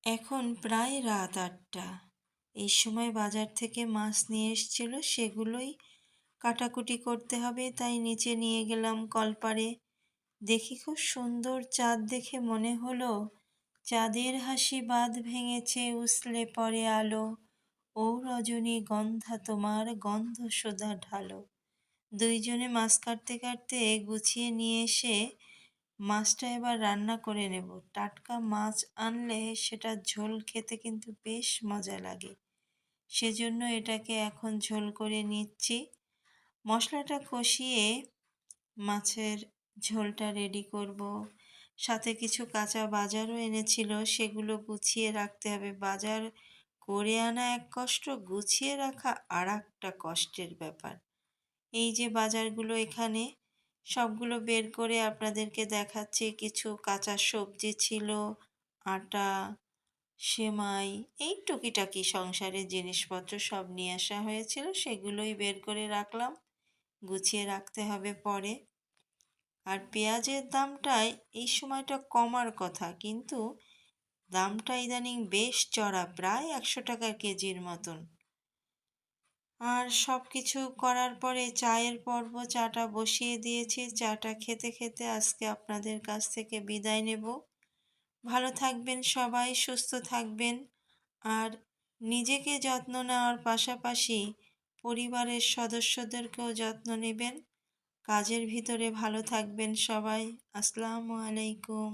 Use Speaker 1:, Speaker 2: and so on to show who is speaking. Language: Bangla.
Speaker 1: এখন প্রায় রাত ৮টা। এই সময় বাজার থেকে মাছ নিয়ে এসেছিল, সেগুলোই কাটাকুটি করতে হবে, তাই নিচে নিয়ে গেলাম কলপাড়ে। দেখি খুব সুন্দর চাঁদ দেখে মনে হলো, চাঁদের হাসি বাঁধ ভেঙেছে উছলে পড়ে আলো, ও রজনী গন্ধা তোমার গন্ধ সুধা ঢালো। দুইজনে মাছ কাটতে কাটতে গুছিয়ে নিয়ে এসে মাছটা এবার রান্না করে নেব। টাটকা মাছ আনলে সেটা ঝোল খেতে কিন্তু বেশ মজা লাগে, সেজন্য এটাকে এখন ঝোল করে নিচ্ছি। মশলাটা কষিয়ে মাছের ঝোলটা রেডি করব। সাথে কিছু কাঁচা বাজারও এনেছিল, সেগুলো গুছিয়ে রাখতে হবে। বাজার করে আনা এক কষ্ট, গুছিয়ে রাখা আর একটা কষ্টের ব্যাপার। এই যে বাজারগুলো এখানে সবগুলো বের করে আপনাদেরকে দেখাচ্ছি। কিছু কাঁচা সবজি ছিল, আটা, সেমাই, এই টুকিটাকি সংসারের জিনিসপত্র সব নিয়ে আসা হয়েছিল, সেগুলোই বের করে রাখলাম, গুছিয়ে রাখতে হবে পরে। আর পেঁয়াজের দামটাই এই সময়টা কমার কথা, কিন্তু দামটা ইদানিং বেশ চড়া, প্রায় ১০০ টাকা কেজির মতন। আর সব কিছু করার পরে চায়ের পর্ব, চাটা বসিয়ে দিয়েছি। চাটা খেতে খেতে আজকে আপনাদের কাছ থেকে বিদায় নেব। ভালো থাকবেন সবাই, সুস্থ থাকবেন, আর নিজেকে যত্ন নেওয়ার পাশাপাশি পরিবারের সদস্যদেরকেও যত্ন নেবেন। কাজের ভিতরে ভালো থাকবেন সবাই। আসসালামু আলাইকুম।